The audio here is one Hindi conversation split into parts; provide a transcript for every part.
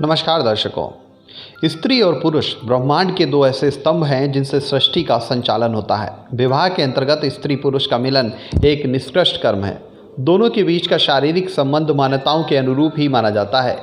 नमस्कार दर्शकों। स्त्री और पुरुष ब्रह्मांड के दो ऐसे स्तंभ हैं जिनसे सृष्टि का संचालन होता है। विवाह के अंतर्गत स्त्री पुरुष का मिलन एक निष्कृष्ट कर्म है। दोनों के बीच का शारीरिक संबंध मान्यताओं के अनुरूप ही माना जाता है।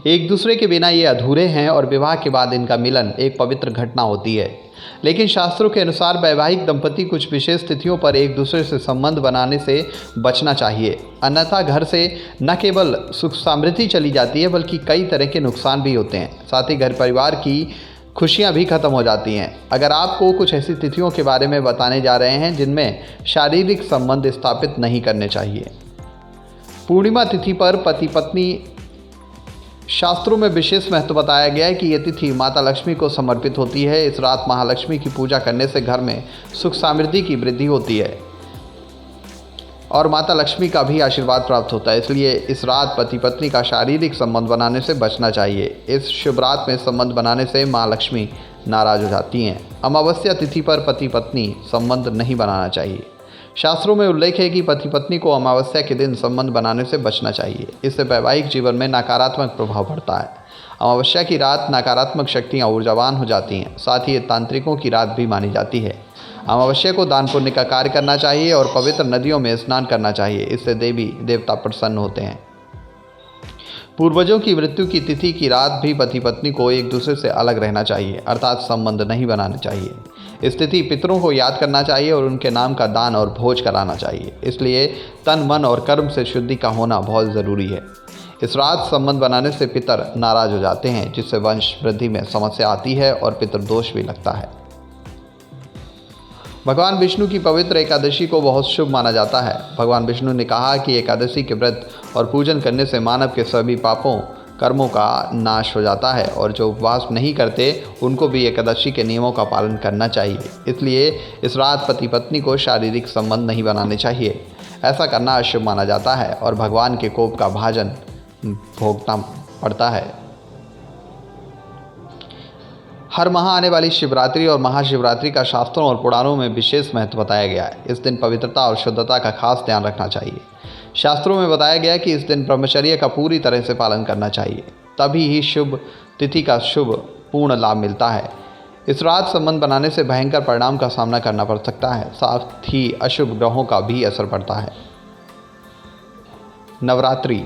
एक दूसरे के बिना ये अधूरे हैं और विवाह के बाद इनका मिलन एक पवित्र घटना होती है। लेकिन शास्त्रों के अनुसार वैवाहिक दंपति कुछ विशेष तिथियों पर एक दूसरे से संबंध बनाने से बचना चाहिए, अन्यथा घर से न केवल सुख समृद्धि चली जाती है बल्कि कई तरह के नुकसान भी होते हैं। साथ ही घर परिवार की खुशियां भी खत्म हो जाती हैं। अगर आपको कुछ ऐसी तिथियों के बारे में बताने जा रहे हैं जिनमें शारीरिक संबंध स्थापित नहीं करने चाहिए। पूर्णिमा तिथि पर पति पत्नी शास्त्रों में विशेष महत्व बताया गया है कि यह तिथि माता लक्ष्मी को समर्पित होती है। इस रात महालक्ष्मी की पूजा करने से घर में सुख समृद्धि की वृद्धि होती है और माता लक्ष्मी का भी आशीर्वाद प्राप्त होता है। इसलिए इस रात पति पत्नी का शारीरिक संबंध बनाने से बचना चाहिए। इस शुभ रात में संबंध बनाने से माँ लक्ष्मी नाराज हो जाती हैं। अमावस्या तिथि पर पति पत्नी संबंध नहीं बनाना चाहिए। शास्त्रों में उल्लेख है कि पति पत्नी को अमावस्या के दिन संबंध बनाने से बचना चाहिए। इससे वैवाहिक जीवन में नकारात्मक प्रभाव पड़ता है। अमावस्या की रात नकारात्मक शक्तियाँ ऊर्जावान हो जाती हैं। साथ ही ये तांत्रिकों की रात भी मानी जाती है। अमावस्या को दान पुण्य का कार्य करना चाहिए और पवित्र नदियों में स्नान करना चाहिए। इससे देवी देवता प्रसन्न होते हैं। पूर्वजों की मृत्यु की तिथि की रात भी पति पत्नी को एक दूसरे से अलग रहना चाहिए, अर्थात संबंध नहीं बनाना चाहिए। इस तिथि पितरों को याद करना चाहिए और उनके नाम का दान और भोज कराना चाहिए। इसलिए तन मन और कर्म से शुद्धि का होना बहुत ज़रूरी है। इस रात संबंध बनाने से पितर नाराज हो जाते हैं, जिससे वंश वृद्धि में समस्या आती है और पितृदोष भी लगता है। भगवान विष्णु की पवित्र एकादशी को बहुत शुभ माना जाता है। भगवान विष्णु ने कहा कि एकादशी के व्रत और पूजन करने से मानव के सभी पापों कर्मों का नाश हो जाता है और जो उपवास नहीं करते उनको भी एकादशी के नियमों का पालन करना चाहिए। इसलिए इस रात पति पत्नी को शारीरिक संबंध नहीं बनाने चाहिए। ऐसा करना अशुभ माना जाता है और भगवान के कोप का भाजन भोगना पड़ता है। हर माह आने वाली शिवरात्रि और महाशिवरात्रि का शास्त्रों और पुराणों में विशेष महत्व बताया गया है। इस दिन पवित्रता और शुद्धता का खास ध्यान रखना चाहिए। शास्त्रों में बताया गया है कि इस दिन ब्रह्मचर्य का पूरी तरह से पालन करना चाहिए, तभी ही शुभ तिथि का शुभ पूर्ण लाभ मिलता है। इस रात संबंध बनाने से भयंकर परिणाम का सामना करना पड़ सकता है। साथ ही अशुभ ग्रहों का भी असर पड़ता है। नवरात्रि।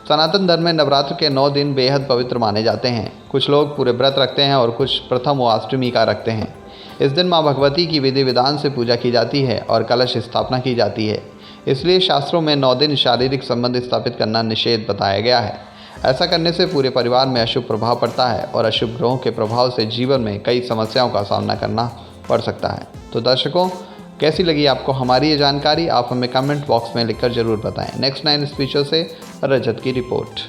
सनातन धर्म में नवरात्र के 9 दिन बेहद पवित्र माने जाते हैं। कुछ लोग पूरे व्रत रखते हैं और कुछ प्रथम व अष्टमी का रखते हैं। इस दिन माँ भगवती की विधि विधान से पूजा की जाती है और कलश स्थापना की जाती है। इसलिए शास्त्रों में 9 दिन शारीरिक संबंध स्थापित करना निषेध बताया गया है। ऐसा करने से पूरे परिवार में अशुभ प्रभाव पड़ता है और अशुभ ग्रहों के प्रभाव से जीवन में कई समस्याओं का सामना करना पड़ सकता है। तो दर्शकों, कैसी लगी आपको हमारी ये जानकारी? आप हमें कमेंट बॉक्स में लिखकर ज़रूर बताएं। नेक्स्ट 9 स्पीचों से रजत की रिपोर्ट।